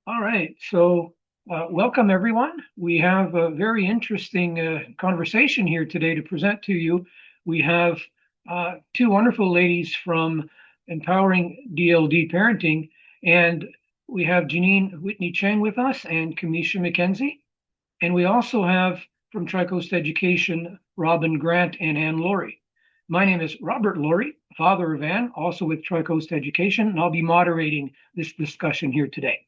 All right. So, welcome everyone. We have a very interesting conversation here today to present to you. We have two wonderful ladies from Empowering DLD Parenting, and we have Jinean Whitney Cheng with us and Camesha McKenzie. And we also have from TRICOAST Education, Robin Grant and Anne Laurie. My name is Robert Laurie, father of Anne, also with TRICOAST Education, and I'll be moderating this discussion here today.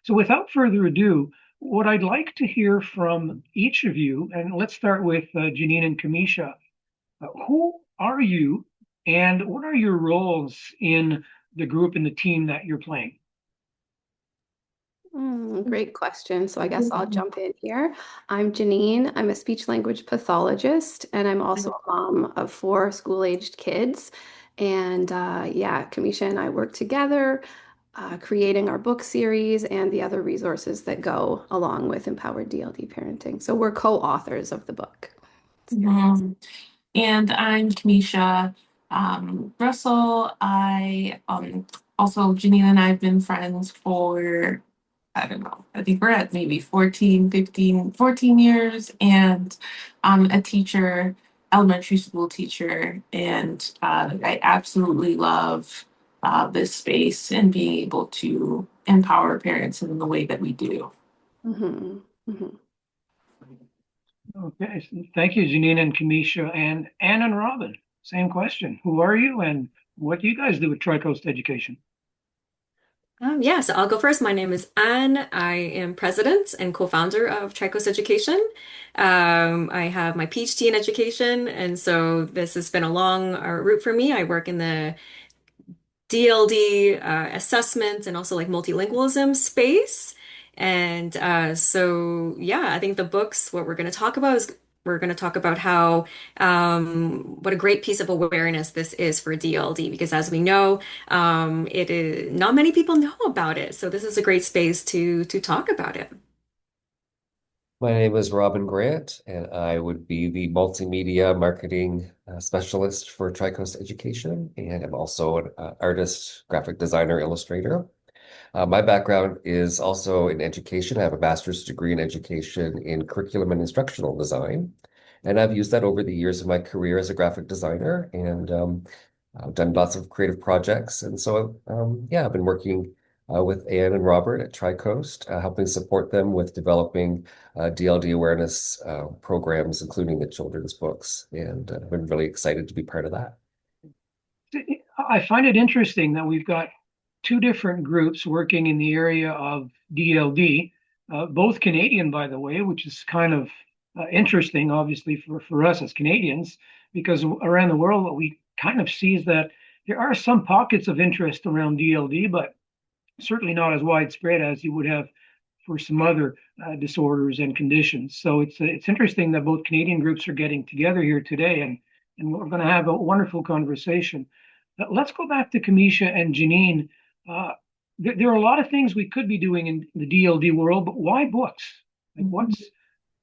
So without further ado, what I'd like to hear from each of you, and let's start with Jinean and Camesha. Who are you and what are your roles in the group and the team that you're playing? Great question. So I guess I'll jump in here. I'm Jinean. I'm a speech language pathologist, and I'm also a mom of four school-aged kids. And yeah, Camesha and I work together, creating our book series and the other resources that go along with Empowered DLD Parenting. So we're co-authors of the book. And I'm Camesha Russell. Also Jinean and I have been friends for, I don't know, I think we're at maybe 14 years, and I'm a teacher, elementary school teacher, and I absolutely love this space and being able to empower parents in the way that we do. Mm-hmm. Mm-hmm. Okay, so thank you, Jinean and Camesha, and Anne and Robin. Same question. Who are you and what do you guys do with TriCoast Education? Yeah, so I'll go first. My name is Anne. I am president and co-founder of TRICOAST Education. I have my Ph.D. in education, and so this has been a long route for me. I work in the DLD assessment and also like multilingualism space. And so, yeah, I think the books, what we're going to talk about is we're going to talk about how, what a great piece of awareness this is for DLD, because as we know, it is not many people know about it. So this is a great space to talk about it. My name is Robin Grant, and I would be the multimedia marketing specialist for TriCoast Education, and I'm also an artist, graphic designer, illustrator. My background is also in education. I have a master's degree in education in curriculum and instructional design, and I've used that over the years of my career as a graphic designer, and I've done lots of creative projects. And so, yeah, I've been working with Anne and Robert at TriCoast, helping support them with developing DLD awareness programs, including the children's books. And I've been really excited to be part of that. I find it interesting that we've got two different groups working in the area of DLD, both Canadian, by the way, which is kind of interesting, obviously, for us as Canadians, because around the world, what we kind of see is that there are some pockets of interest around DLD, but certainly not as widespread as you would have for some other disorders and conditions. So it's interesting that both Canadian groups are getting together here today, and we're going to have a wonderful conversation. Let's go back to Camesha and Jinean. There are a lot of things we could be doing in the DLD world, but why books? Like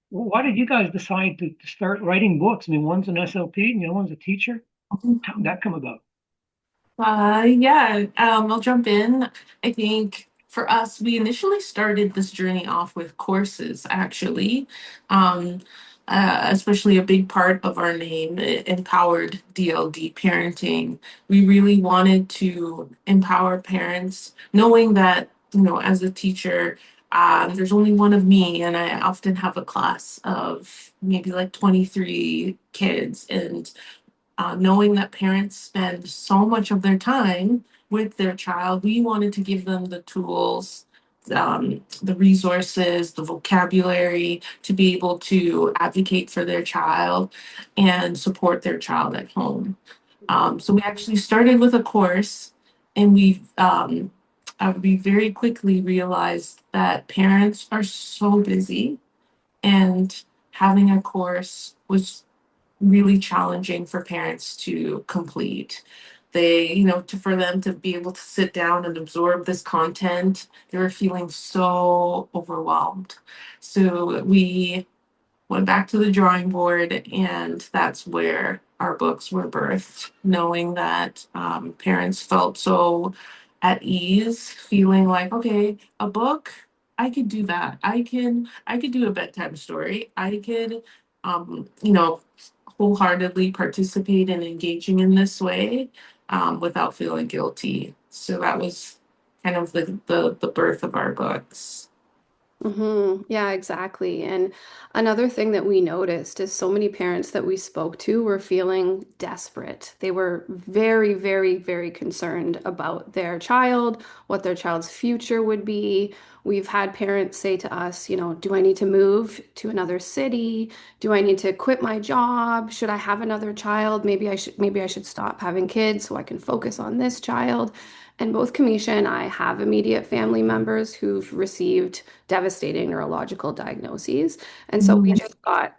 why did you guys decide to start writing books? I mean, one's an SLP and the other one's a teacher. How did that come about? Yeah, I'll jump in. I think for us, we initially started this journey off with courses, actually. Um, Especially a big part of our name, Empowered DLD Parenting. We really wanted to empower parents, knowing that, as a teacher, there's only one of me, and I often have a class of maybe like 23 kids, and knowing that parents spend so much of their time with their child, we wanted to give them the tools, the resources, the vocabulary to be able to advocate for their child and support their child at home. So we actually started with a course, and we very quickly realized that parents are so busy, and having a course was really challenging for parents to complete. For them to be able to sit down and absorb this content, they were feeling so overwhelmed. So we went back to the drawing board, and that's where our books were birthed, knowing that parents felt so at ease, feeling like, okay, a book, I could do that. I could do a bedtime story. I could you know, wholeheartedly participate in engaging in this way without feeling guilty. So that was kind of the birth of our books. Yeah, exactly. And another thing that we noticed is so many parents that we spoke to were feeling desperate. They were very, very, very concerned about their child, what their child's future would be. We've had parents say to us, do I need to move to another city? Do I need to quit my job? Should I have another child? Maybe I should stop having kids so I can focus on this child. And both Kamisha and I have immediate family members who've received devastating neurological diagnoses. And so we just thought,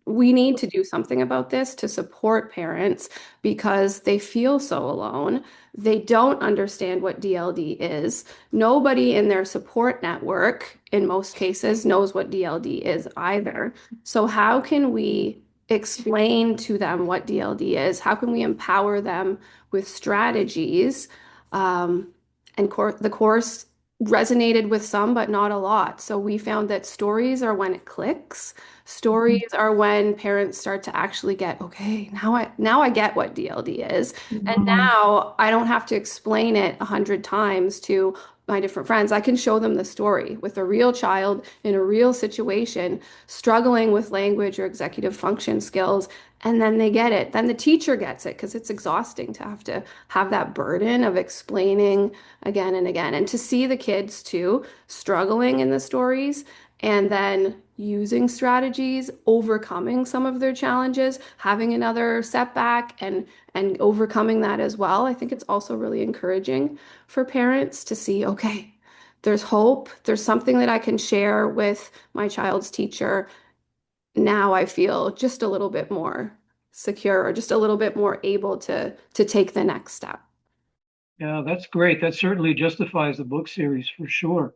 we need to do something about this to support parents because they feel so alone. They don't understand what DLD is. Nobody in their support network, in most cases, knows what DLD is either. So, how can we explain to them what DLD is? How can we empower them with strategies? Um, the course resonated with some, but not a lot. So, we found that stories are when it clicks. Stories are when parents start to actually get, okay, now I get what DLD is. And Mhm. now I don't have to explain it 100 times to my different friends. I can show them the story with a real child in a real situation, struggling with language or executive function skills, and then they get it. Then the teacher gets it because it's exhausting to have that burden of explaining again and again. And to see the kids too struggling in the stories and then using strategies, overcoming some of their challenges, having another setback and overcoming that as well. I think it's also really encouraging for parents to see, okay, there's hope. There's something that I can share with my child's teacher. Now I feel just a little bit more secure or just a little bit more able to take the next step. Yeah, that's great. That certainly justifies the book series for sure.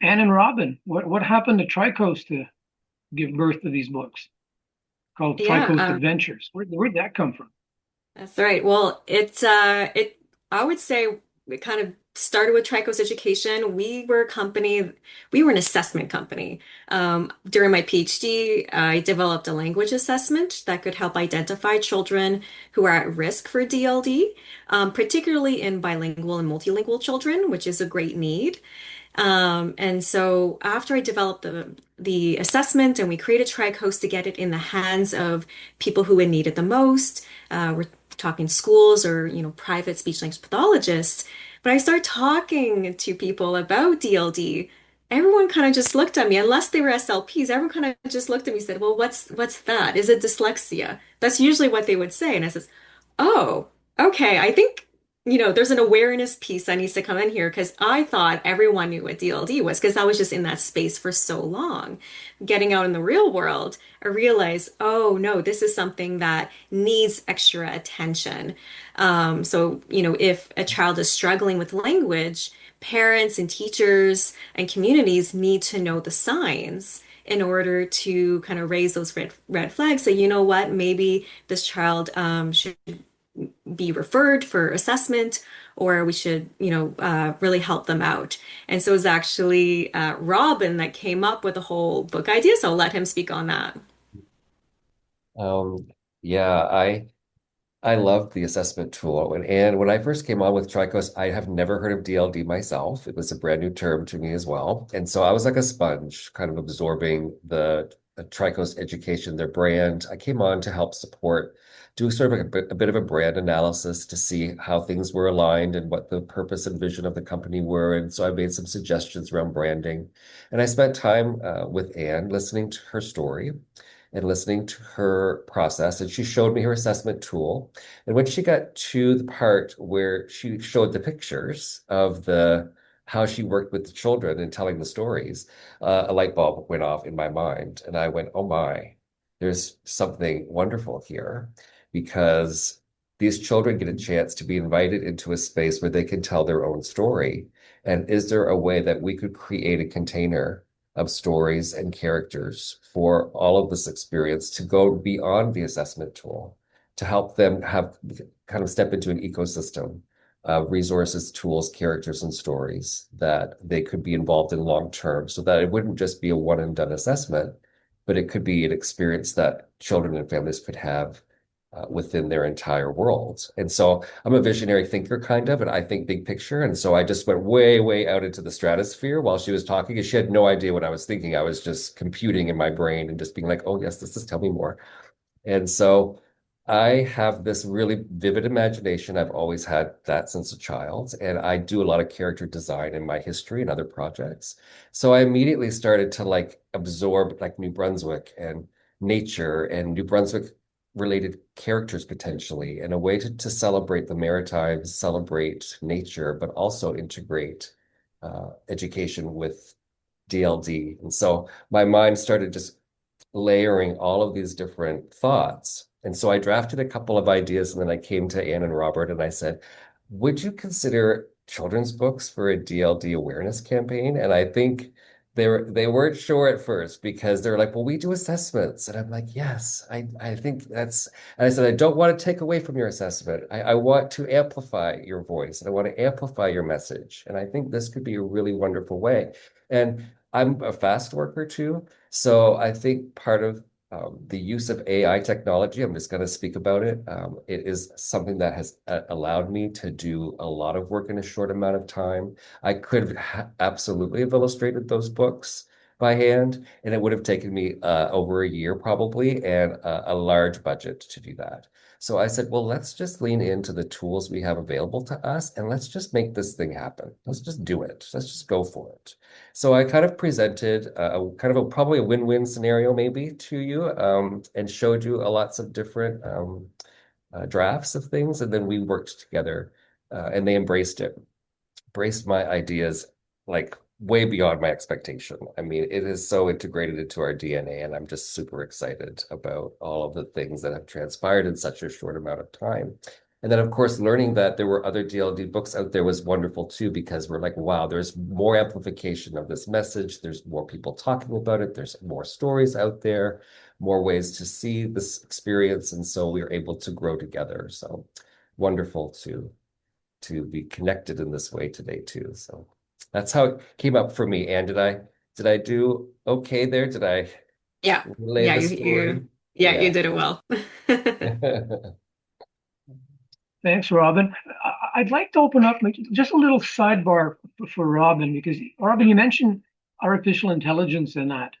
Anne and Robin, what happened to TRICOAST to give birth to these books called Yeah, TRICOAST Adventures? Where'd that come from? that's right. Well, I would say it kind of started with Trico's education. We were an assessment company. During my PhD, I developed a language assessment that could help identify children who are at risk for DLD, particularly in bilingual and multilingual children, which is a great need. And so after I developed the assessment and we created TriCoast to get it in the hands of people who would need it the most, we're talking schools or private speech language pathologists. But I started talking to people about DLD. Everyone kind of just looked at me, unless they were SLPs. Everyone kind of just looked at me and said, "Well, what's that? Is it dyslexia?" That's usually what they would say, and I says, "Oh, okay. I think." There's an awareness piece that needs to come in here because I thought everyone knew what DLD was because I was just in that space for so long. Getting out in the real world, I realized, oh no, this is something that needs extra attention. So, if a child is struggling with language, parents and teachers and communities need to know the signs in order to kind of raise those red flags. So, you know what, maybe this child should be referred for assessment, or we should, really help them out. And so it was actually Robin that came up with the whole book idea. So I'll let him speak on that. Um, yeah, I loved the assessment tool. And when I first came on with TRICOS, I have never heard of DLD myself. It was a brand new term to me as well. And so I was like a sponge, kind of absorbing the TRICOS education, their brand. I came on to help support, do sort of like a bit of a brand analysis to see how things were aligned and what the purpose and vision of the company were. And so I made some suggestions around branding. And I spent time with Anne listening to her story and listening to her process. And she showed me her assessment tool. And when she got to the part where she showed the pictures of the how she worked with the children and telling the stories, a light bulb went off in my mind. And I went, oh my, there's something wonderful here because these children get a chance to be invited into a space where they can tell their own story. And is there a way that we could create a container of stories and characters for all of this experience to go beyond the assessment tool, to help them have kind of step into an ecosystem resources, tools, characters, and stories that they could be involved in long term so that it wouldn't just be a one and done assessment, but it could be an experience that children and families could have within their entire world. And so I'm a visionary thinker, kind of, and I think big picture. And so I just went way, way out into the stratosphere while she was talking, and she had no idea what I was thinking. I was just computing in my brain and just being like, oh, yes, this is tell me more. And so I have this really vivid imagination. I've always had that since a child, and I do a lot of character design in my history and other projects. So I immediately started to like absorb like New Brunswick and nature and New Brunswick related characters potentially in a way to celebrate the Maritimes, celebrate nature, but also integrate education with DLD. And so my mind started just layering all of these different thoughts. And so I drafted a couple of ideas, and then I came to Anne and Robert and I said, would you consider children's books for a DLD awareness campaign? And I think they weren't sure at first because they're like, well, we do assessments. And I'm like, yes, I think that's, and I said, I don't want to take away from your assessment. I want to amplify your voice and I want to amplify your message. And I think this could be a really wonderful way. And I'm a fast worker too. So I think part of the use of AI technology, I'm just going to speak about it. It is something that has allowed me to do a lot of work in a short amount of time. I could have absolutely have illustrated those books by hand, and it would have taken me over a year probably and a large budget to do that. So I said, well, let's just lean into the tools we have available to us and let's just make this thing happen. Let's just do it. Let's just go for it. So I kind of presented probably a win-win scenario maybe to you and showed you lots of different drafts of things. And then we worked together and they embraced my ideas like way beyond my expectation. I mean, it is so integrated into our DNA, and I'm just super excited about all of the things that have transpired in such a short amount of time. And then, of course, learning that there were other DLD books out there was wonderful too, because we're like, wow, there's more amplification of this message. There's more people talking about it. There's more stories out there, more ways to see this experience. And so we were able to grow together. So wonderful to be connected in this way today too. So that's how it came up for me. And did I do okay there? Did I Yeah. relay Yeah, the story? you did it well. Thanks, Robin. I'd like to open up just a little sidebar for Robin, because Robin, you mentioned artificial intelligence and that.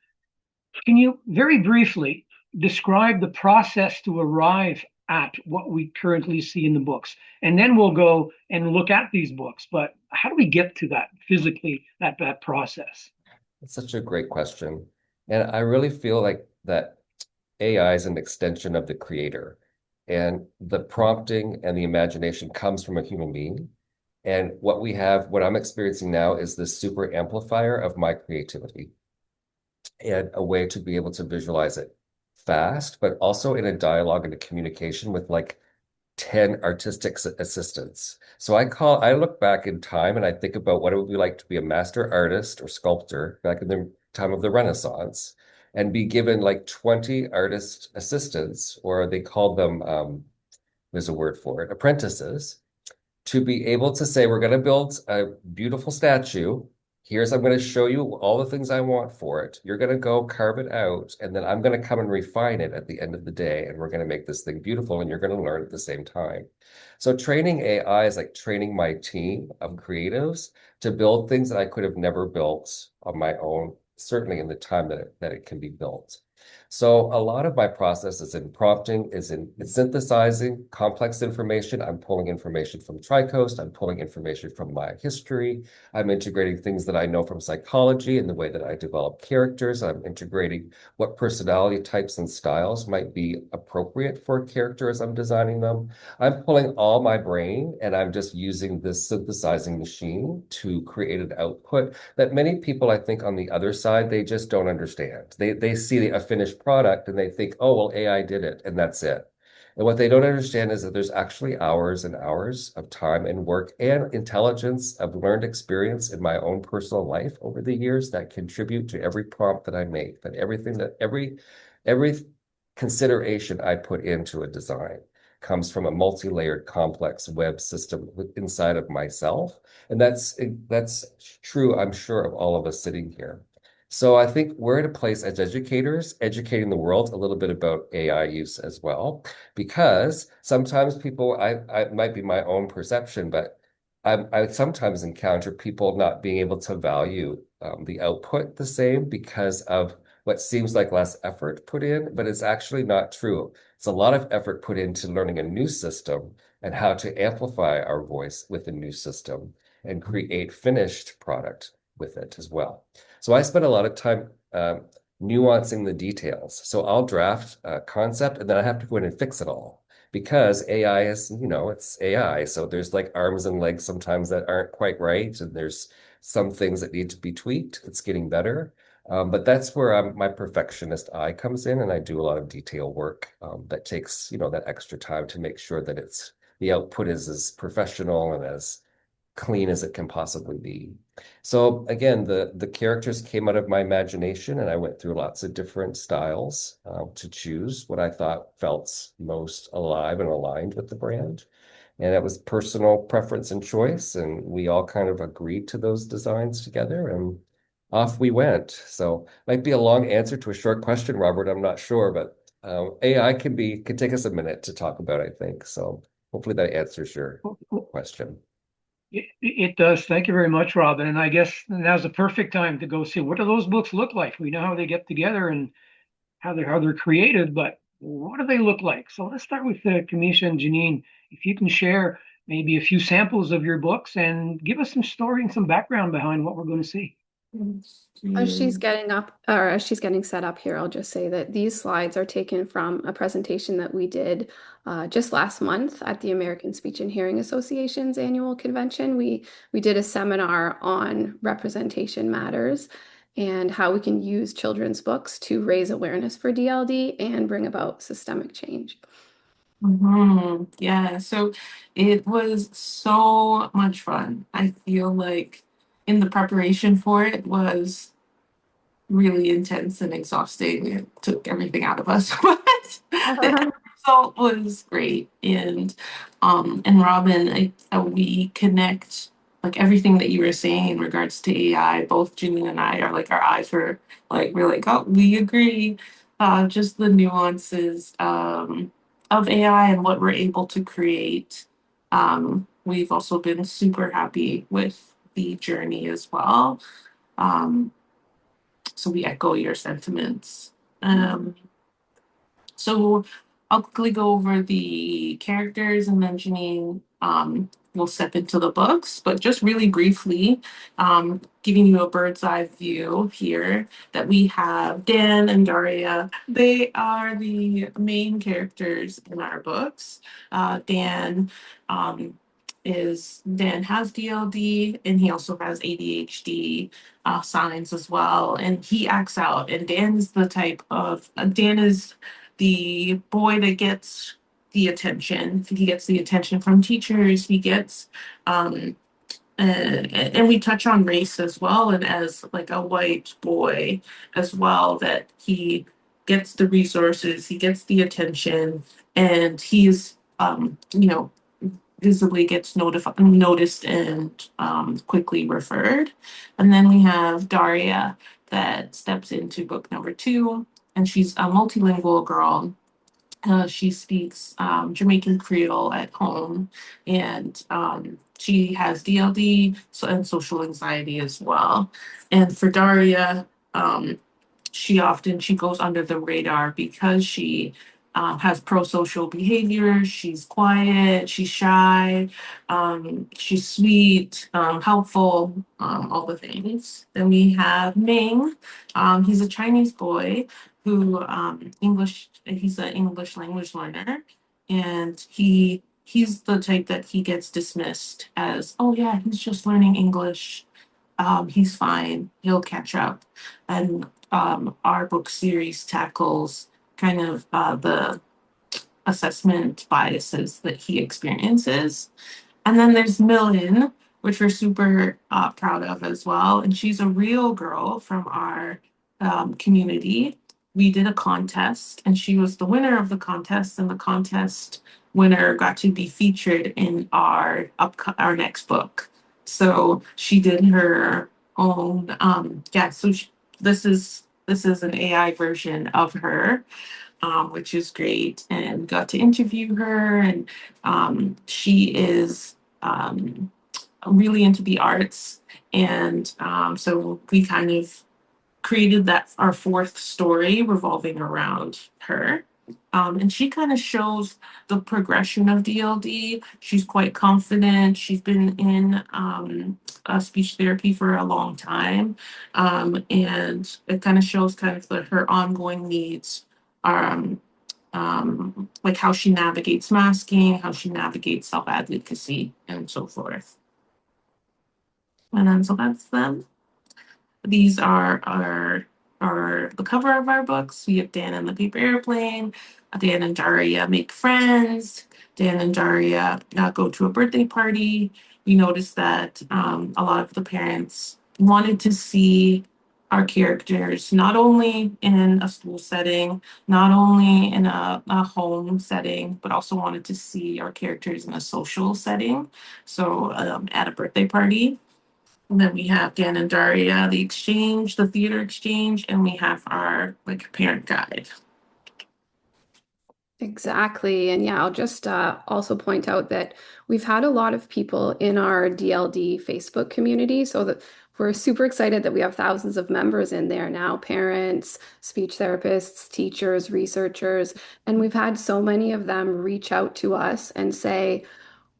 Can you very briefly describe the process to arrive at what we currently see in the books? And then we'll go and look at these books. But how do we get to that physically, that process? It's such a great question. And I really feel like that AI is an extension of the creator. And the prompting and the imagination comes from a human being. And what I'm experiencing now is this super amplifier of my creativity and a way to be able to visualize it fast, but also in a dialogue and a communication with like 10 artistic assistants. So I look back in time and I think about what it would be like to be a master artist or sculptor back in the time of the Renaissance and be given like 20 artist assistants, or they called them, there's a word for it, apprentices, to be able to say, we're going to build a beautiful statue. I'm going to show you all the things I want for it. You're going to go carve it out, and then I'm going to come and refine it at the end of the day, and we're going to make this thing beautiful, and you're going to learn at the same time. So training AI is like training my team of creatives to build things that I could have never built on my own, certainly in the time that it can be built. So a lot of my process is in prompting, is in synthesizing complex information. I'm pulling information from TRICOAST. I'm pulling information from my history. I'm integrating things that I know from psychology and the way that I develop characters. I'm integrating what personality types and styles might be appropriate for a character as I'm designing them. I'm pulling all my brain and I'm just using this synthesizing machine to create an output that many people, I think, on the other side, they just don't understand. They see a finished product and they think, oh, well, AI did it, and that's it. And what they don't understand is that there's actually hours and hours of time and work and intelligence of learned experience in my own personal life over the years that contribute to every prompt that I make, that every consideration I put into a design. comes from a multi-layered complex web system inside of myself. And that's true, I'm sure, of all of us sitting here. So I think we're at a place as educators, educating the world a little bit about AI use as well, because sometimes people, I might be my own perception, but I sometimes encounter people not being able to value the output the same because of what seems like less effort put in, but it's actually not true. It's a lot of effort put into learning a new system and how to amplify our voice with a new system and create finished product with it as well. So I spend a lot of time nuancing the details. So I'll draft a concept and then I have to go in and fix it all because AI is, it's AI. So there's like arms and legs sometimes that aren't quite right. And there's some things that need to be tweaked. It's getting better. But that's where my perfectionist eye comes in, and I do a lot of detail work that takes, that extra time to make sure that the output is as professional and as clean as it can possibly be. So again, the characters came out of my imagination, and I went through lots of different styles to choose what I thought felt most alive and aligned with the brand. And it was personal preference and choice, and we all kind of agreed to those designs together, and off we went. So might be a long answer to a short question, Robert. I'm not sure, but AI can take us a minute to talk about, I think. So hopefully that answers your question. It does. Thank you very much, Robin. And I guess now's the perfect time to go see what do those books look like. We know how they get together and how they're created, but what do they look like? So let's start with Camesha and Jinean. If you can share maybe a few samples of your books and give us some story and some background behind what we're going to see. As she's getting up, or as she's getting set up here, I'll just say that these slides are taken from a presentation that we did just last month at the American Speech and Hearing Association's annual convention. We did a seminar on representation matters and how we can use children's books to raise awareness for DLD and bring about systemic change. Yeah, so it was so much fun. I feel like in the preparation for it was really intense and exhausting. It took everything out of us, but the end result was great. And Robin, we connect like everything that you were saying in regards to AI. Both Jinean and I are like our eyes were like we're like, oh, we agree. Just the nuances of AI and what we're able to create. We've also been super happy with the journey as well. So we echo your sentiments. So I'll quickly go over the characters and then Jinean will step into the books, but just really briefly, giving you a bird's eye view here that we have Dan and Daria. They are the main characters in our books. Dan has DLD and he also has ADHD signs as well, and he acts out. And Dan is Dan is the boy that gets the attention. He gets the attention from teachers. He gets, and we touch on race as well, and as like a white boy as well, that he gets the resources, he gets the attention, and he's, visibly gets noticed and quickly referred. And then we have Daria that steps into book number 2, and she's a multilingual girl. She speaks Jamaican Creole at home, and she has DLD and social anxiety as well. And for Daria, she goes under the radar because she has pro-social behavior. She's quiet, she's shy, she's sweet, helpful, all the things. Then we have Ming. He's a Chinese boy who he's an English language learner, and he's the type that he gets dismissed as, oh yeah, he's just learning English. He's fine, he'll catch up. And our book series tackles kind of the assessment biases that he experiences. And then there's Millen, which we're super proud of as well. And she's a real girl from our community. We did a contest, and she was the winner of the contest. And the contest winner got to be featured in our next book. So she did her own yeah. This is an AI version of her, which is great, and got to interview her, and she is really into the arts, and so we kind of created that our fourth story revolving around her. And she kind of shows the progression of DLD. She's quite confident. She's been in speech therapy for a long time. And it kind of shows kind of her ongoing needs, um, like how she navigates masking, how she navigates self advocacy, and so forth. And then so that's them. These are the cover of our books. We have Dan and the Paper Airplane, Dan and Daria make friends, Dan and Daria go to a birthday party. We noticed that a lot of the parents wanted to see our characters not only in a school setting, not only in a home setting, but also wanted to see our characters in a social setting. So at a birthday party. And then we have Dan and Daria, the exchange, the theater exchange, and we have our like parent guide. Exactly. And yeah, I'll just also point out that we've had a lot of people in our DLD Facebook community, so that we're super excited that we have thousands of members in there now, parents, speech therapists, teachers, researchers, and we've had so many of them reach out to us and say,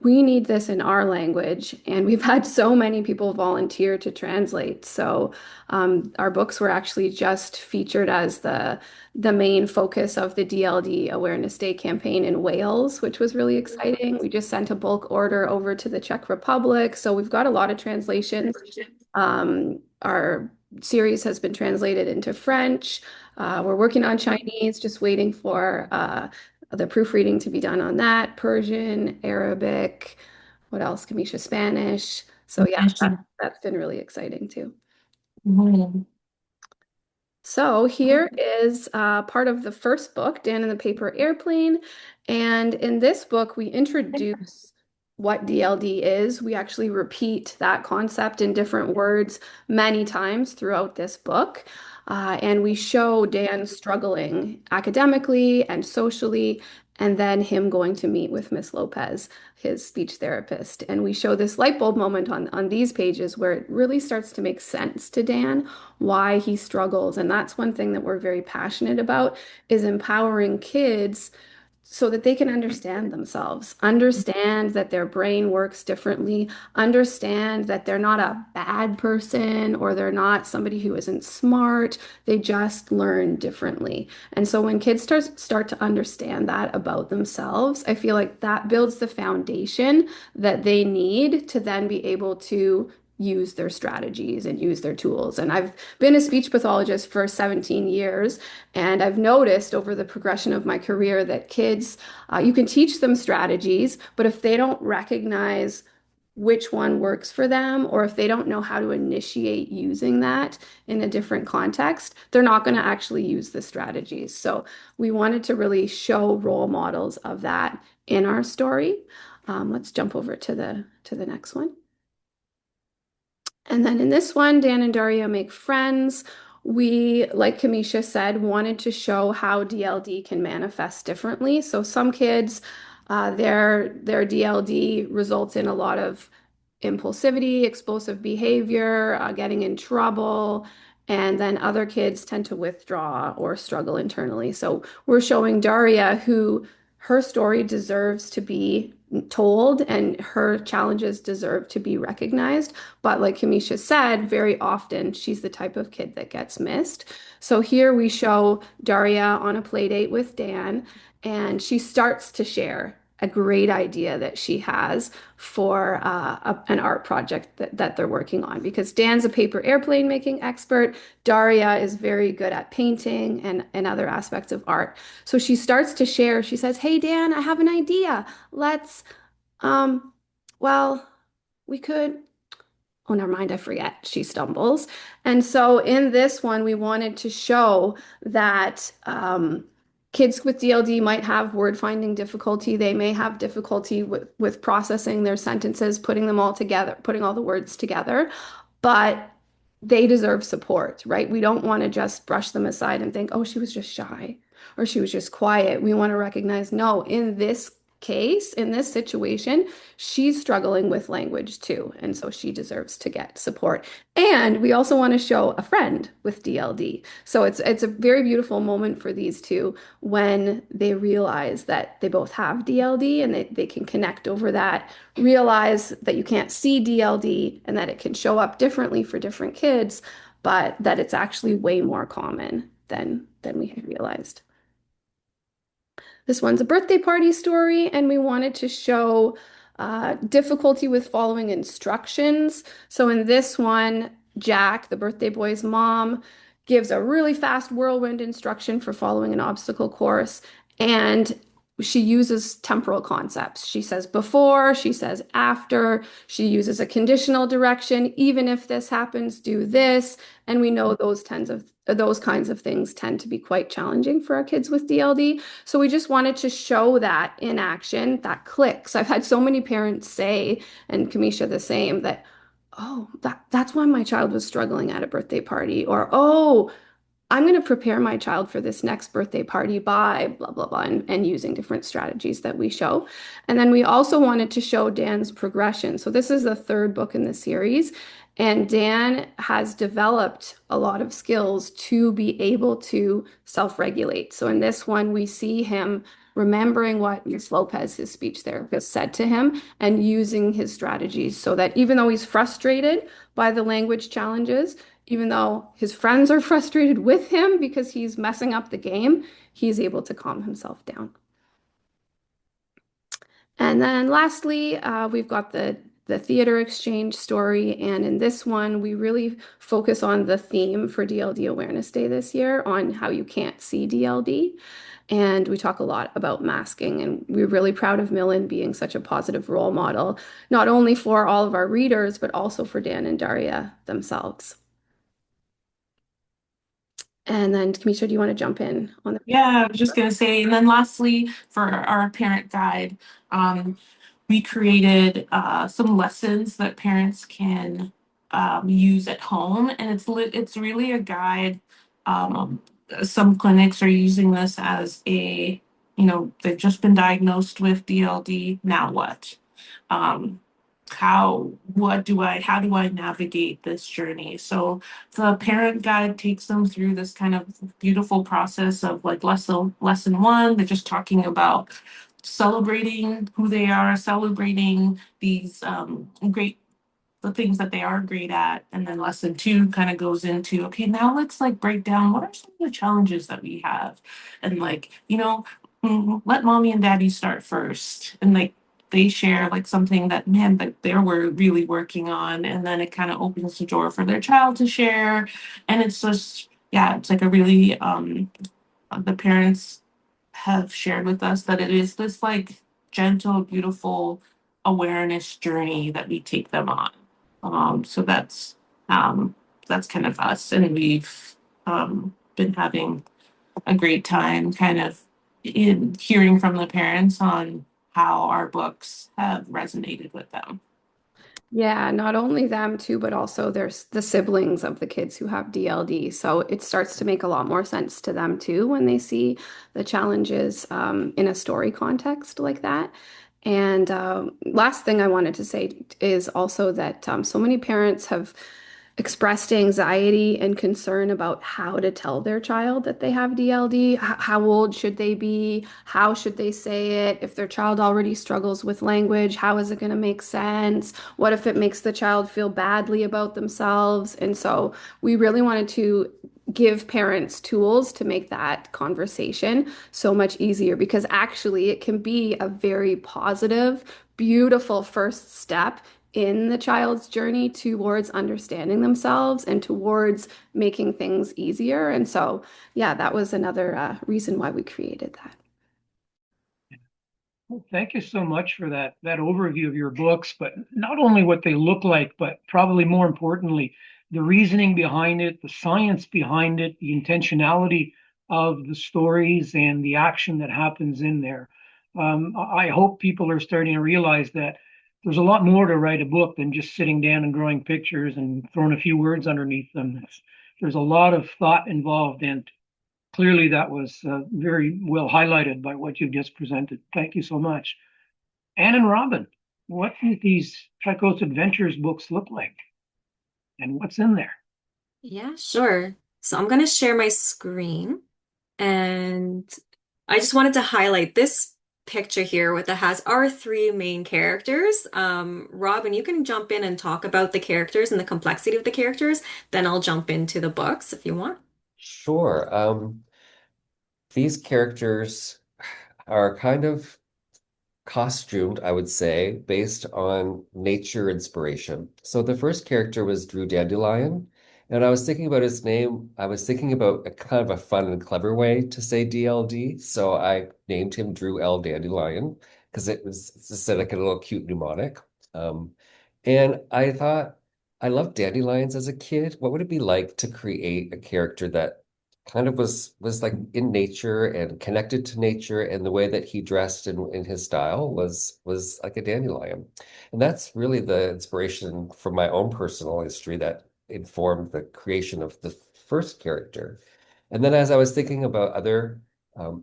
we need this in our language. And we've had so many people volunteer to translate. So our books were actually just featured as the main focus of the DLD Awareness Day campaign in Wales, which was really exciting. We just sent a bulk order over to the Czech Republic. So we've got a lot of translations. Our series has been translated into French. We're working on Chinese, just waiting for the proofreading to be done on that, Persian, Arabic, what else? Camesha, Spanish. So yeah, that's been really exciting too. Mhm. So here is part of the first book, Dan and the Paper Airplane. And in this book, we introduce what DLD is. We actually repeat that concept in different words many times throughout this book. And we show Dan struggling academically and socially, and then him going to meet with Miss Lopez, his speech therapist. And we show this light bulb moment on these pages where it really starts to make sense to Dan why he struggles. And that's one thing that we're very passionate about is empowering kids so that they can understand themselves, understand that their brain works differently, understand that they're not a bad person or they're not somebody who isn't smart. They just learn differently. And so when kids start to understand that about themselves, I feel like that builds the foundation that they need to then be able to use their strategies and use their tools. And I've been a speech pathologist for 17 years, and I've noticed over the progression of my career that kids, you can teach them strategies, but if they don't recognize which one works for them, or if they don't know how to initiate using that in a different context, they're not going to actually use the strategies. So we wanted to really show role models of that in our story. Let's jump over to the next one. And then in this one, Dan and Daria make friends. We, like Camesha said, wanted to show how DLD can manifest differently. So some kids, their DLD results in a lot of impulsivity, explosive behavior, getting in trouble, and then other kids tend to withdraw or struggle internally. So we're showing Daria who her story deserves to be told and her challenges deserve to be recognized. But like Camesha said, very often she's the type of kid that gets missed. So here we show Daria on a play date with Dan, and she starts to share a great idea that she has for an art project that they're working on. Because Dan's a paper airplane making expert, Daria is very good at painting and other aspects of art. So she starts to share. She says, "Hey Dan, I have an idea. Let's, um, well, we could." Oh, never mind, I forget. She stumbles. And so in this one, we wanted to show that kids with DLD might have word finding difficulty. They may have difficulty with processing their sentences, putting them all together, putting all the words together, but they deserve support, right? We don't want to just brush them aside and think, oh, she was just shy or she was just quiet. We want to recognize, no, in this case, in this situation, she's struggling with language too. And so she deserves to get support. And we also want to show a friend with DLD. So it's a very beautiful moment for these two when they realize that they both have DLD and they can connect over that, realize that you can't see DLD and that it can show up differently for different kids, but that it's actually way more common than we had realized. This one's a birthday party story, and we wanted to show difficulty with following instructions. So in this one, Jack, the birthday boy's mom, gives a really fast whirlwind instruction for following an obstacle course, and she uses temporal concepts. She says before, she says after, she uses a conditional direction. Even if this happens, do this. And we know those kinds of things tend to be quite challenging for our kids with DLD. So we just wanted to show that in action, that clicks. I've had so many parents say, and Camesha the same, that, oh, that's why my child was struggling at a birthday party, or, oh, I'm going to prepare my child for this next birthday party by blah, blah, blah, and using different strategies that we show. And then we also wanted to show Dan's progression. So this is the third book in the series, and Dan has developed a lot of skills to be able to self-regulate. So in this one, we see him remembering what Ms. Lopez, his speech therapist, said to him and using his strategies so that even though he's frustrated by the language challenges, even though his friends are frustrated with him because he's messing up the game, he's able to calm himself down. And then lastly, we've got the theater exchange story. And in this one, we really focus on the theme for DLD Awareness Day this year on how you can't see DLD. And we talk a lot about masking, and we're really proud of Millen being such a positive role model, not only for all of our readers, but also for Dan and Daria themselves. And then, Camesha, do you want to jump in on the? Yeah, I was just gonna say, and then lastly, for our parent guide, we created some lessons that parents can use at home, and it's really a guide. Some clinics are using this as a, they've just been diagnosed with DLD. Now what? How do I navigate this journey? So the parent guide takes them through this kind of beautiful process of like lesson one. They're just talking about celebrating who they are, celebrating these the things that they are great at. And then lesson two kind of goes into, okay, now let's like break down what are some of the challenges that we have, and like, let mommy and daddy start first, and like they share like something that, man, that they were really working on, and then it kind of opens the door for their child to share. And it's just, yeah, it's like a really the parents have shared with us that it is this like gentle, beautiful awareness journey that we take them on. So that's kind of us, and we've been having a great time kind of in hearing from the parents on how our books have resonated with them. Yeah, not only them too, but also there's the siblings of the kids who have DLD. So it starts to make a lot more sense to them too when they see the challenges in a story context like that. And last thing I wanted to say is also that so many parents have expressed anxiety and concern about how to tell their child that they have DLD. How old should they be? How should they say it? If their child already struggles with language, how is it going to make sense? What if it makes the child feel badly about themselves? And so we really wanted to give parents tools to make that conversation so much easier, because actually it can be a very positive, beautiful first step in the child's journey towards understanding themselves and towards making things easier. And so, yeah, that was another reason why we created that. Well, thank you so much for that overview of your books, but not only what they look like, but probably more importantly, the reasoning behind it, the science behind it, the intentionality of the stories and the action that happens in there. I hope people are starting to realize that there's a lot more to write a book than just sitting down and drawing pictures and throwing a few words underneath them. There's a lot of thought involved, and clearly that was very well highlighted by what you just presented. Thank you so much. Anne and Robin, what do these TRICOAST Adventures books look like? And what's in there? Yeah, sure. So I'm going to share my screen. And I just wanted to highlight this picture here with that has our three main characters. Robin, you can jump in and talk about the characters and the complexity of the characters. Then I'll jump into the books if you want. Sure. These characters are kind of costumed, I would say, based on nature inspiration. So the first character was Drew Dandelion, and I was thinking about his name. I was thinking about a kind of a fun and clever way to say DLD, so I named him Drew L. Dandelion because it's just like a little cute mnemonic. And I thought I loved dandelions as a kid. What would it be like to create a character that kind of was like in nature and connected to nature, and the way that he dressed in his style was like a dandelion. And that's really the inspiration from my own personal history that informed the creation of the first character. And then as I was thinking about other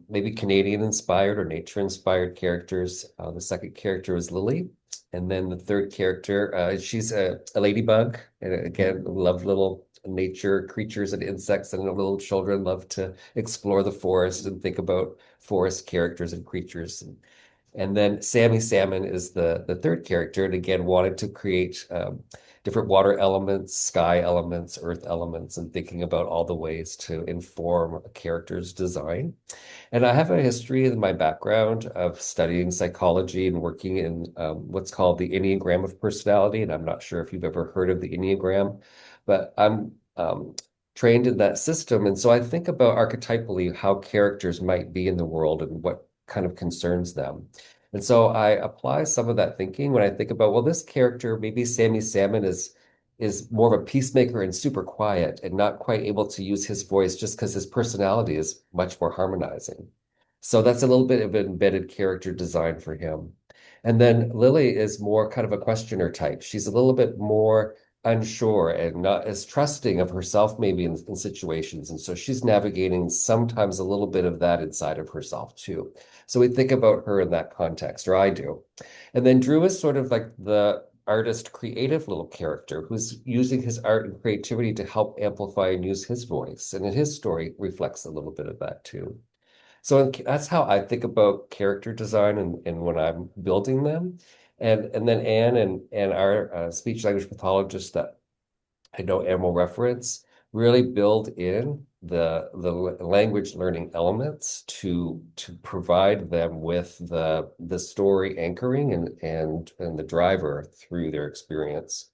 maybe Canadian inspired or nature inspired characters, the second character was Lily. And then the third character, she's a ladybug. And again, love little nature creatures and insects, and little children love to explore the forest and think about forest characters and creatures. And then Sammy Salmon is the third character, and again wanted to create different water elements, sky elements, earth elements, and thinking about all the ways to inform a character's design. And I have a history in my background of studying psychology and working in what's called the Enneagram of personality. And I'm not sure if you've ever heard of the Enneagram, but I'm trained in that system. And so I think about archetypally how characters might be in the world and what kind of concerns them. And so I apply some of that thinking when I think about, well, this character, maybe Sammy Salmon is more of a peacemaker and super quiet and not quite able to use his voice just because his personality is much more harmonizing. So that's a little bit of an embedded character design for him. And then Lily is more kind of a questioner type. She's a little bit more unsure and not as trusting of herself, maybe in situations. And so she's navigating sometimes a little bit of that inside of herself too. So we think about her in that context, or I do. And then Drew is sort of like the artist, creative little character who's using his art and creativity to help amplify and use his voice. And in his story reflects a little bit of that too. So that's how I think about character design and when I'm building them. And then Anne and our speech language pathologist that I know Anne will reference really build in the language learning elements to provide them with the story anchoring and the driver through their experience.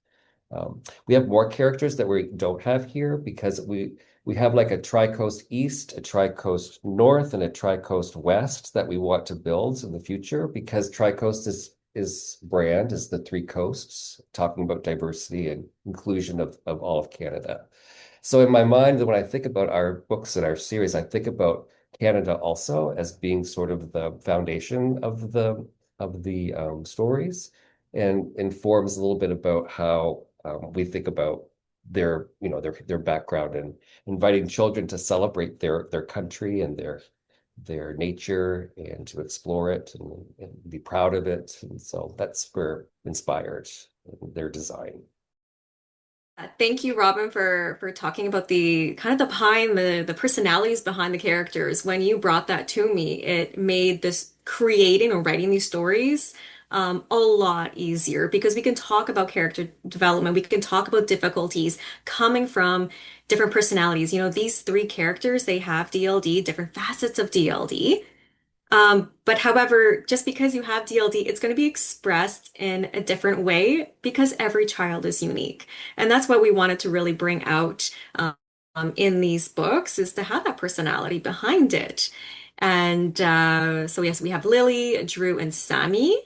We have more characters that we don't have here because we have like a tri-coast east, a tri-coast north, and a tri-coast west that we want to build in the future because tri-coast is brand is the three coasts, talking about diversity and inclusion of all of Canada. So in my mind, when I think about our books and our series, I think about Canada also as being sort of the foundation of the stories, and informs a little bit about how we think about their their background and inviting children to celebrate their country and their nature and to explore it and be proud of it. And so that's where inspired their design. Thank you, Robin, for talking about the kind of the behind the personalities behind the characters. When you brought that to me, it made this creating or writing these stories a lot easier because we can talk about character development. We can talk about difficulties coming from different personalities. You know, these three characters, they have DLD, different facets of DLD. But however, just because you have DLD, it's going to be expressed in a different way because every child is unique. And that's what we wanted to really bring out in these books is to have that personality behind it. And so yes, we have Lily, Drew, and Sammy.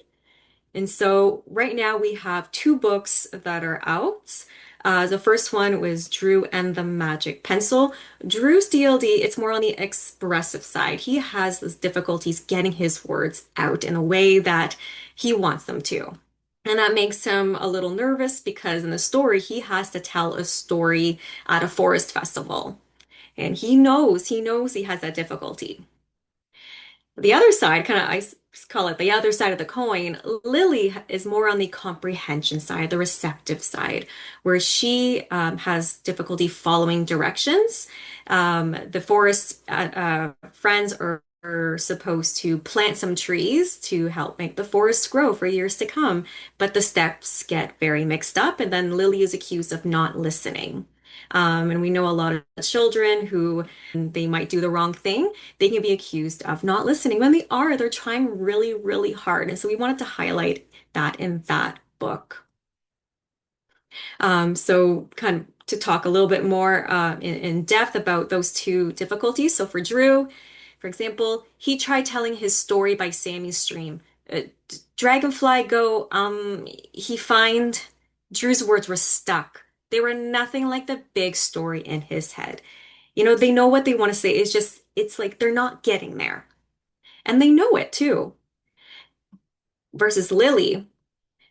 And so right now we have two books that are out. The first one was Drew and the Magic Pencil. Drew's DLD, it's more on the expressive side. He has these difficulties getting his words out in a way that he wants them to. And that makes him a little nervous because in the story, he has to tell a story at a forest festival. And he knows he has that difficulty. The other side, kind of, call it the other side of the coin, Lily is more on the comprehension side, the receptive side, where she has difficulty following directions. The forest friends are supposed to plant some trees to help make the forest grow for years to come, but the steps get very mixed up, and then Lily is accused of not listening. And we know a lot of children who they might do the wrong thing. They can be accused of not listening when they're trying really, really hard. And so we wanted to highlight that in that book. So kind of to talk a little bit more in depth about those two difficulties. So for Drew, for example, he tried telling his story by Sammy's stream. Dragonfly go, he find Drew's words were stuck. They were nothing like the big story in his head. They know what they want to say. It's like they're not getting there. And they know it too. Versus Lily.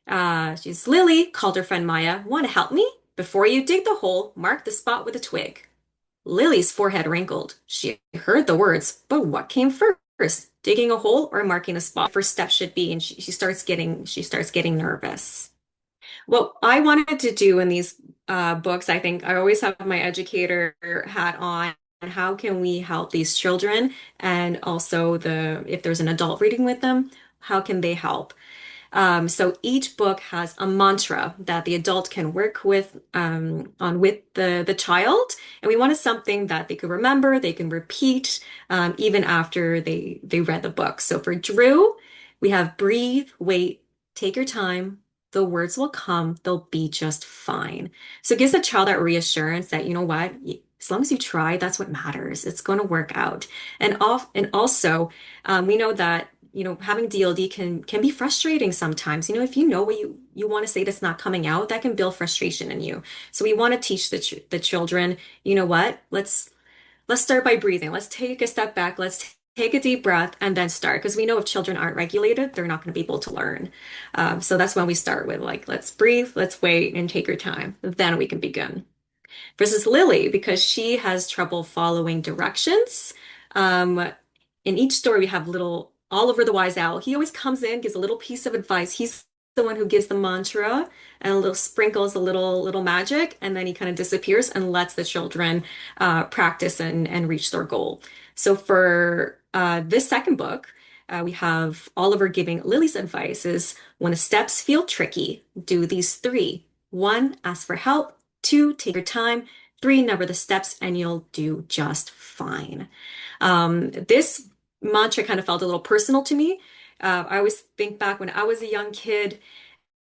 Lily called her friend Maya, want to help me? Before you dig the hole, mark the spot with a twig. Lily's forehead wrinkled. She heard the words, but what came first? Digging a hole or marking a spot? First step should be, and she starts getting nervous. What I wanted to do in these books, I think I always have my educator hat on. And how can we help these children? And also if there's an adult reading with them, how can they help? So each book has a mantra that the adult can work with with the child, and we wanted something that they could remember, they can repeat even after they read the book. So for Drew, we have breathe, wait, take your time. The words will come. They'll be just fine. So it gives the child that reassurance that, you know what, as long as you try, that's what matters. It's going to work out. And also, we know that having DLD can be frustrating sometimes. If you know what you want to say that's not coming out, that can build frustration in you. So we want to teach the children, you know what? Let's start by breathing. Let's take a step back. Let's take a deep breath and then start. Because we know if children aren't regulated, they're not going to be able to learn. So that's when we start with let's breathe, let's wait, and take your time. Then we can begin. Versus Lily, because she has trouble following directions. In each story, we have little Oliver the Wise Owl. He always comes in, gives a little piece of advice. He's the one who gives the mantra and a little sprinkles a little magic, and then he kind of disappears and lets the children practice and reach their goal. So for this second book, we have Oliver giving Lily's advice is when the steps feel tricky, do these three. 1, ask for help. 2, take your time. 3, number the steps and you'll do just fine. This mantra kind of felt a little personal to me. I always think back when I was a young kid,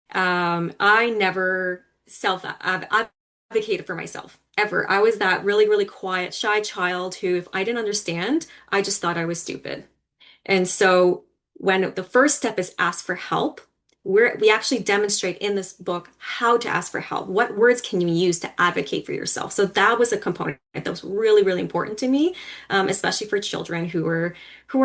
I never advocated for myself ever. I was that really, really quiet, shy child who, if I didn't understand, I just thought I was stupid. And so when the first step is ask for help, we actually demonstrate in this book how to ask for help. What words can you use to advocate for yourself? So that was a component that was really, really important to me, especially for children who are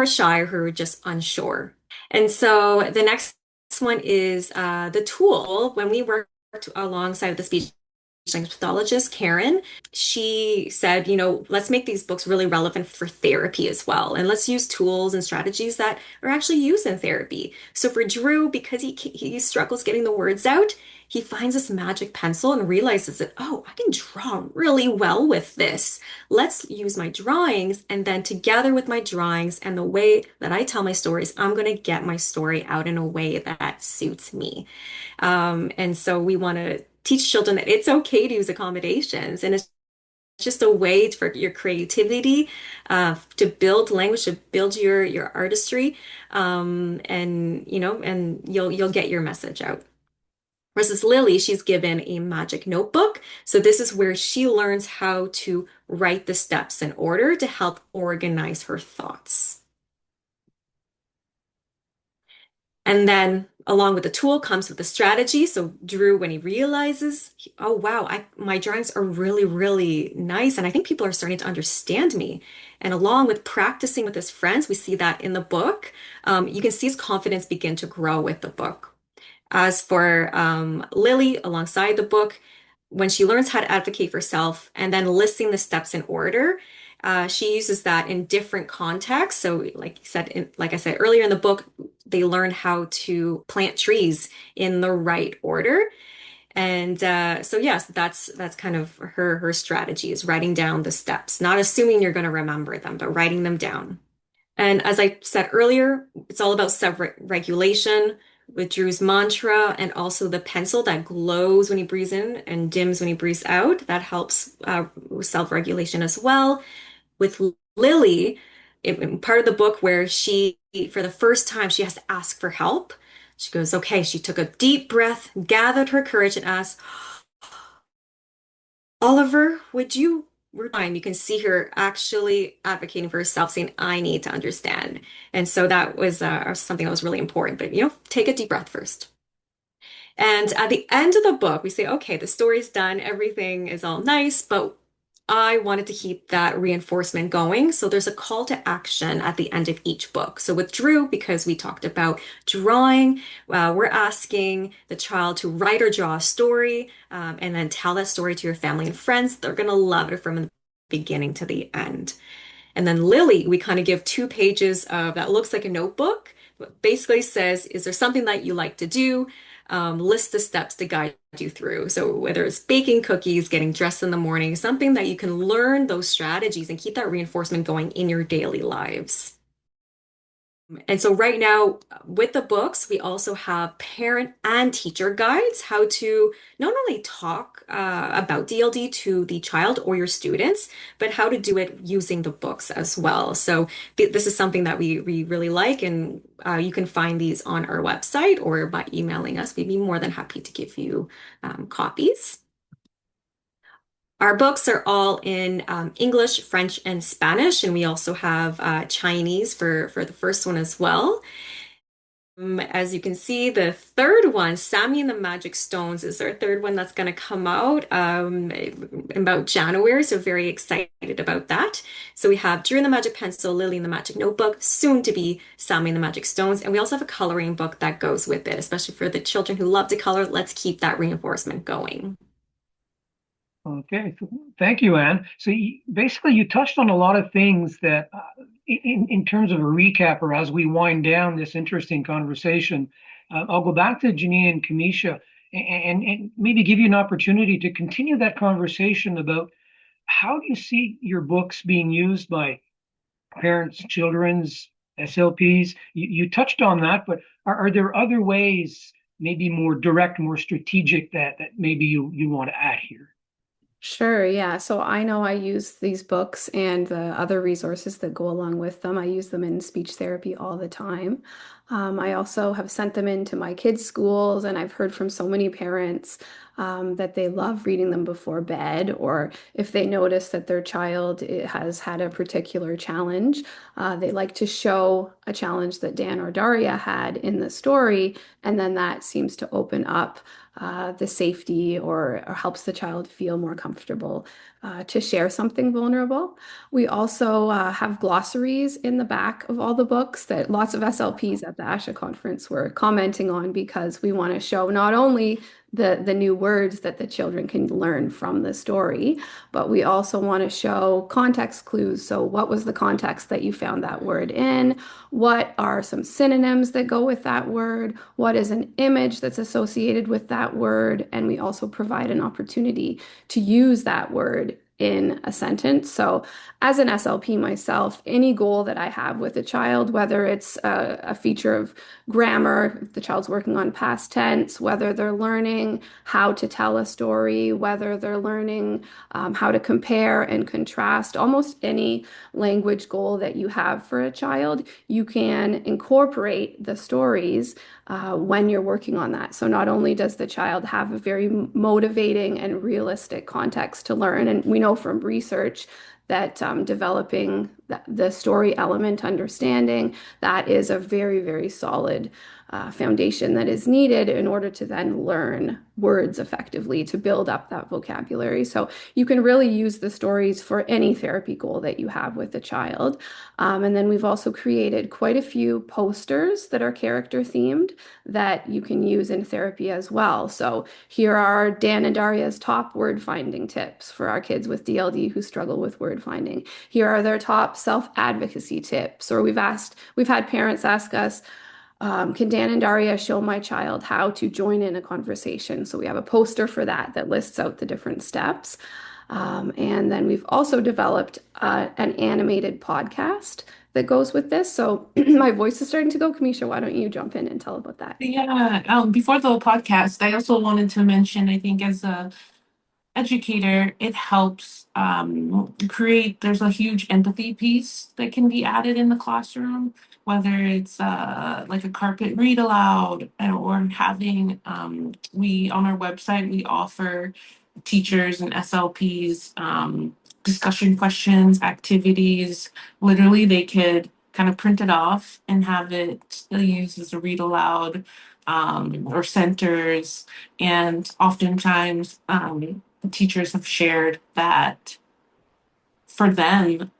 shy or who are just unsure. And so the next one is the tool. When we worked alongside the speech language pathologist, Karen, she said, let's make these books really relevant for therapy as well. And let's use tools and strategies that are actually used in therapy. So for Drew, because he struggles getting the words out, he finds this magic pencil and realizes that, oh, I can draw really well with this. Let's use my drawings. And then together with my drawings and the way that I tell my stories, I'm going to get my story out in a way that suits me. And so we want to teach children that it's okay to use accommodations, and it's just a way for your creativity to build language, to build your artistry, and you'll get your message out. Versus Lily, she's given a magic notebook. So this is where she learns how to write the steps in order to help organize her thoughts. And then Along with the tool comes with the strategy. So Drew, when he realizes, oh wow, my drawings are really, really nice, and I think people are starting to understand me. And along with practicing with his friends, we see that in the book. You can see his confidence begin to grow with the book. As for Lily, alongside the book, when she learns how to advocate for herself and then listing the steps in order, she uses that in different contexts. So, like I said earlier in the book, they learn how to plant trees in the right order. And so, yes, that's kind of her strategy is writing down the steps, not assuming you're going to remember them, but writing them down. And as I said earlier, it's all about self-regulation with Drew's mantra and also the pencil that glows when he breathes in and dims when he breathes out. That helps with self-regulation as well. With Lily, part of the book where she, for the first time, she has to ask for help. She goes, okay, she took a deep breath, gathered her courage, and asked, Oliver, would you time you can see her actually advocating for herself, saying, I need to understand. And so that was something that was really important. But, take a deep breath first. And at the end of the book, we say, okay, the story's done, everything is all nice, but I wanted to keep that reinforcement going. So there's a call to action at the end of each book. So with Drew, because we talked about drawing, we're asking the child to write or draw a story and then tell that story to your family and friends. They're going to love it from the beginning to the end. And then Lily, we kind of give 2 pages of that looks like a notebook. But basically says, is there something that you like to do? List the steps to guide you through. So whether it's baking cookies, getting dressed in the morning, something that you can learn those strategies and keep that reinforcement going in your daily lives. And so right now with the books, we also have parent and teacher guides, how to not only talk about DLD to the child or your students, but how to do it using the books as well. So this is something that we really like, and you can find these on our website or by emailing us. We'd be more than happy to give you copies. Our books are all in English, French, and Spanish, and we also have Chinese for the first one as well. As you can see, the third one, Sammy and the Magic Stones, is our third one that's going to come out in about January, so very excited about that. So we have Drew and the Magic Pencil, Lily and the Magic Notebook, soon to be Sammy and the Magic Stones, and we also have a coloring book that goes with it, especially for the children who love to color. Let's keep that reinforcement going. Okay, thank you, Anne. So basically, you touched on a lot of things that, in terms of a recap, or as we wind down this interesting conversation, I'll go back to Jinean and Camesha and maybe give you an opportunity to continue that conversation about how do you see your books being used by parents, children's SLPs? You touched on that, but are there other ways, maybe more direct, more strategic, that maybe you want to add here? Sure, yeah. So I know I use these books and the other resources that go along with them. I use them in speech therapy all the time. I also have sent them into my kids' schools, and I've heard from so many parents that they love reading them before bed, or if they notice that their child has had a particular challenge, they like to show a challenge that Dan or Daria had in the story, and then that seems to open up the safety or helps the child feel more comfortable to share something vulnerable. We also have glossaries in the back of all the books that lots of SLPs at the ASHA conference were commenting on, because we want to show not only the new words that the children can learn from the story, but we also want to show context clues. So what was the context that you found that word in? What are some synonyms that go with that word? What is an image that's associated with that word? And we also provide an opportunity to use that word in a sentence. So as an SLP myself, any goal that I have with a child, whether it's a feature of grammar, if the child's working on past tense, whether they're learning how to tell a story, whether they're learning how to compare and contrast, almost any language goal that you have for a child, you can incorporate the stories when you're working on that. So not only does the child have a very motivating and realistic context to learn, and we know from research that developing the story element understanding, that is a very, very solid foundation that is needed in order to then learn words effectively to build up that vocabulary. So you can really use the stories for any therapy goal that you have with the child. And then we've also created quite a few posters that are character themed that you can use in therapy as well. So here are Dan and Daria's top word finding tips for our kids with DLD who struggle with word finding. Here are their top self-advocacy tips. Or we've had parents ask us, can Dan and Daria show my child how to join in a conversation? So we have a poster for that that lists out the different steps. And then we've also developed an animated podcast that goes with this. So my voice is starting to go. Camesha, why don't you jump in and tell about that? Yeah, before the podcast, I also wanted to mention, I think as a educator, it helps create, there's a huge empathy piece that can be added in the classroom, whether it's like a carpet read aloud or having, we on our website, we offer teachers and SLPs discussion questions, activities. Literally, they could kind of print it off and have it used as a read aloud or centers. And oftentimes, teachers have shared that for them,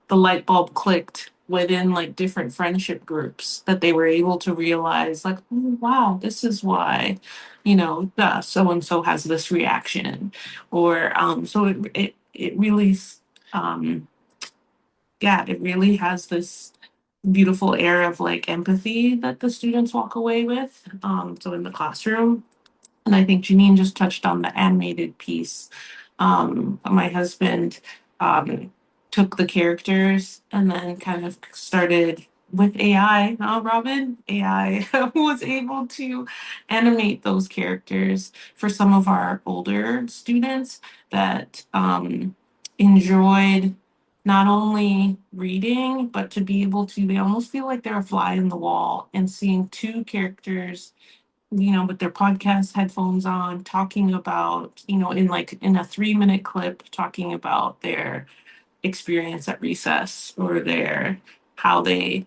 the light bulb clicked within like different friendship groups that they were able to realize like, oh, wow, this is why, so and so has this reaction, or so it really, um, yeah, it really has this beautiful air of like empathy that the students walk away with. So in the classroom. And I think Jinean just touched on the animated piece. My husband took the characters and then kind of started with AI, Robin? AI was able to animate those characters for some of our older students that enjoyed not only reading, but to be able to, they almost feel like they're a fly in the wall and seeing two characters with their podcast headphones on, talking about, in a 3-minute clip, talking about their experience at recess or how they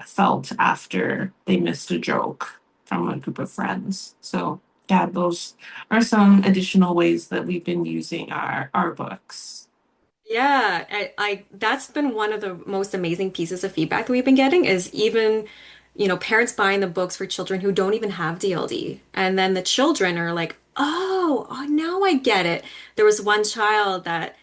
felt after they missed a joke from a group of friends. So yeah, those are some additional ways that we've been using our books. Yeah, I that's been one of the most amazing pieces of feedback that we've been getting is even, parents buying the books for children who don't even have DLD. And then the children are like, oh, now I get it. There was one child that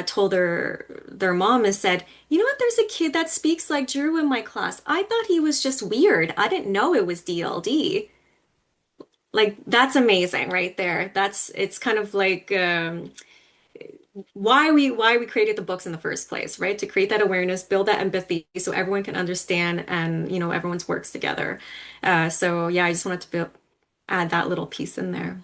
told their mom and said, you know what, there's a kid that speaks like Drew in my class. I thought he was just weird. I didn't know it was DLD. Like that's amazing right there. It's kind of like why we created the books in the first place, right? To create that awareness, build that empathy so everyone can understand and everyone's works together. So yeah, I just wanted to add that little piece in there.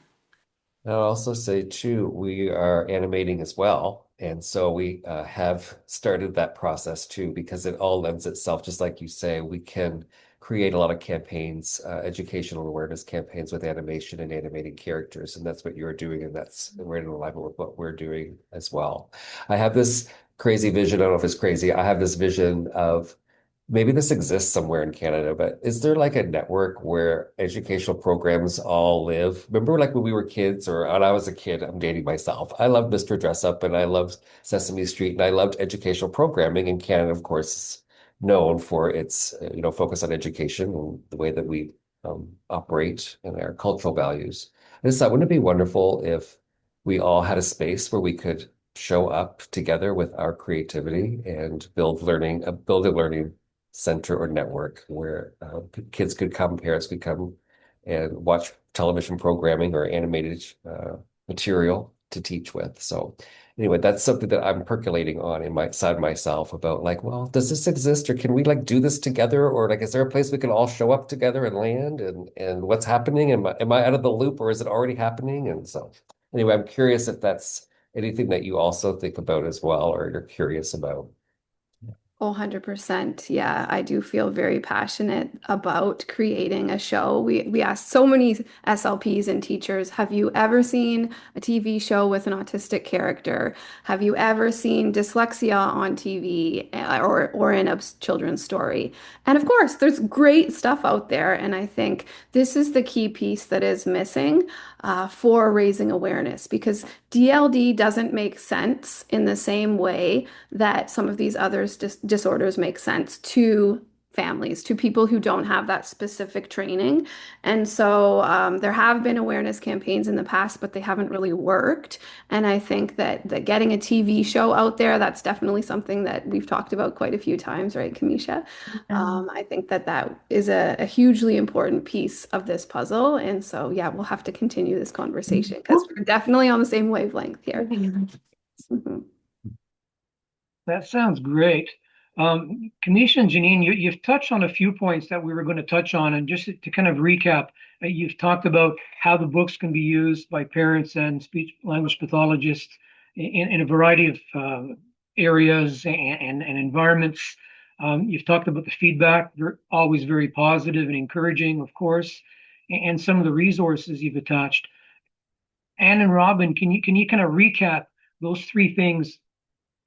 I'll also say too, we are animating as well. And so we have started that process too, because it all lends itself, just like you say, we can create a lot of campaigns, educational awareness campaigns with animation and animating characters. And that's what you're doing. And that's right in alignment with what we're doing as well. I have this crazy vision. I don't know if it's crazy. I have this vision of maybe this exists somewhere in Canada, but is there like a network where educational programs all live? Remember like when we were kids or when I was a kid, I'm dating myself. I loved Mr. Dress Up and I loved Sesame Street and I loved educational programming. And Canada, of course, is known for its, focus on education and the way that we operate and our cultural values. I just thought, wouldn't it be wonderful if we all had a space where we could show up together with our creativity and build a learning center or network where kids could come, parents could come and watch television programming or animated material to teach with. So anyway, that's something that I'm percolating on in my side myself about like, well, does this exist or can we like do this together? Or like, is there a place we can all show up together and land and what's happening? Am I out of the loop or is it already happening? And so anyway, I'm curious if that's anything that you also think about as well or you're curious about. Oh, 100%. Yeah, I do feel very passionate about creating a show. We ask so many SLPs and teachers, have you ever seen a TV show with an autistic character? Have you ever seen dyslexia on TV or in a children's story? And of course, there's great stuff out there, and I think this is the key piece that is missing for raising awareness because DLD doesn't make sense in the same way that some of these other disorders make sense to families, to people who don't have that specific training. And so there have been awareness campaigns in the past, but they haven't really worked. And I think that getting a TV show out there, that's definitely something that we've talked about quite a few times, right, Camesha? I think that is a hugely important piece of this puzzle. And so, yeah, we'll have to continue this conversation because we're definitely on the same wavelength here. Mhm. That sounds great. Camesha and Jinean, you've touched on a few points that we were going to touch on. And just to kind of recap, you've talked about how the books can be used by parents and speech language pathologists in a variety of areas and environments. You've talked about the feedback, always very positive and encouraging, of course, and some of the resources you've attached. Anne and Robin, can you kind of recap those three things?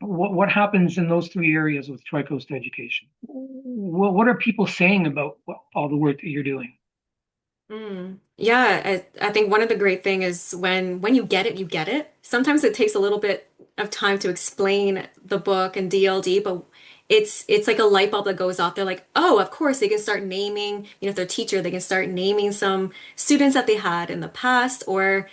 What happens in those three areas with TRICOAST education? What are people saying about all the work that you're doing? Yeah, I think one of the great thing is when you get it, you get it. Sometimes it takes a little bit of time to explain the book and DLD, but it's like a light bulb that goes off. They're like, oh, of course, they can start naming, if they're a teacher, they can start naming some students that they had in the past, or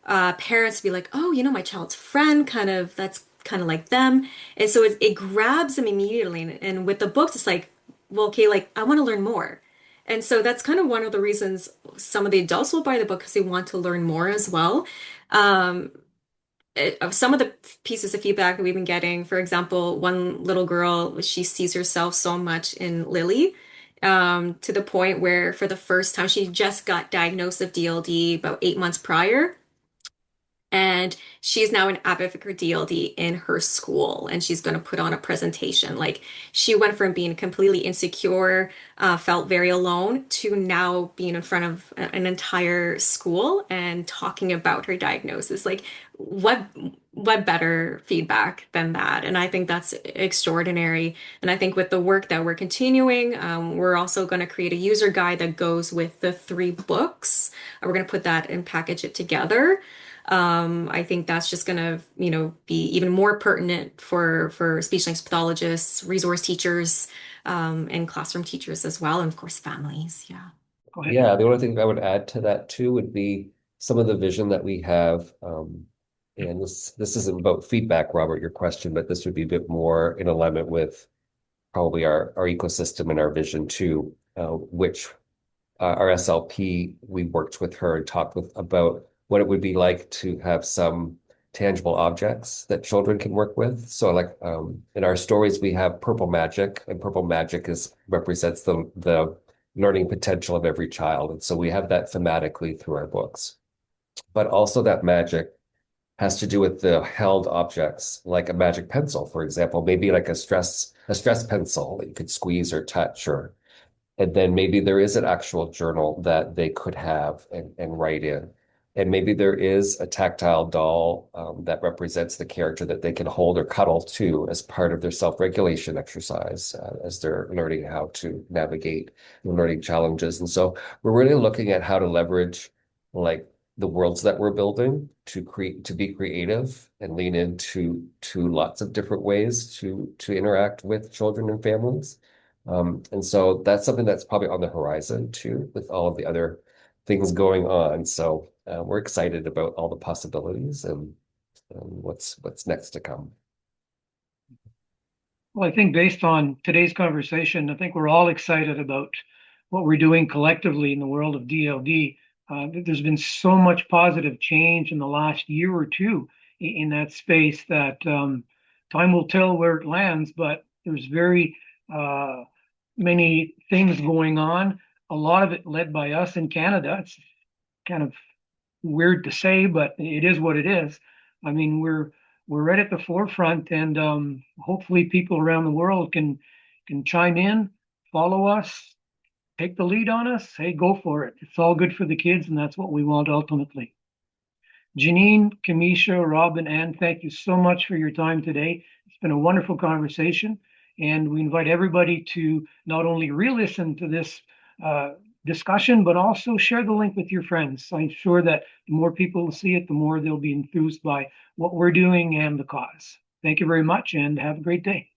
parents be like, oh, my child's friend, that's kind of like them. And so it grabs them immediately. And with the books, it's like, well, okay, like I want to learn more. And so that's kind of one of the reasons some of the adults will buy the book because they want to learn more as well. Um, some of the pieces of feedback that we've been getting, for example, one little girl, she sees herself so much in Lily, to the point where for the first time, she just got diagnosed with DLD about 8 months prior. And she's now an advocate for DLD in her school, and she's going to put on a presentation. Like she went from being completely insecure, felt very alone, to now being in front of an entire school and talking about her diagnosis. Like what what better feedback than that? And I think that's extraordinary. And I think with the work that we're continuing, we're also going to create a user guide that goes with the 3 books. We're going to put that and package it together. I think that's just gonna, be even more pertinent for speech language pathologists, resource teachers, and classroom teachers as well, and of course families. Yeah. Go ahead. Yeah, the only thing I would add to that too would be some of the vision that we have. And this isn't about feedback, Robert, your question, but this would be a bit more in alignment with probably our ecosystem and our vision too, which our SLP, we worked with her and talked about what it would be like to have some tangible objects that children can work with. So like in our stories, we have purple magic, and purple magic represents the learning potential of every child. And so we have that thematically through our books. But also that magic has to do with the held objects, like a magic pencil, for example, maybe like a stress pencil that you could squeeze or touch, and then maybe there is an actual journal that they could have and write in. And maybe there is a tactile doll that represents the character that they can hold or cuddle to as part of their self-regulation exercise as they're learning how to navigate the learning challenges. And so we're really looking at how to leverage like the worlds that we're building to be creative and lean into lots of different ways to interact with children and families. And so that's something that's probably on the horizon too, with all of the other things going on. So we're excited about all the possibilities and what's next to come. Well, I think based on today's conversation, I think we're all excited about what we're doing collectively in the world of DLD. There's been so much positive change in the last year or two in that space that time will tell where it lands, but there's very many things going on, a lot of it led by us in Canada. It's kind of weird to say, but it is what it is. I mean, we're we're right at the forefront, and hopefully people around the world can chime in, follow us, take the lead on us. Hey, go for it. It's all good for the kids, and that's what we want ultimately. Jinean, Camesha, Rob, and Anne, thank you so much for your time today. It's been a wonderful conversation, and we invite everybody to not only re-listen to this discussion, but also share the link with your friends. I'm sure that the more people see it, the more they'll be enthused by what we're doing and the cause. Thank you very much, and have a great day.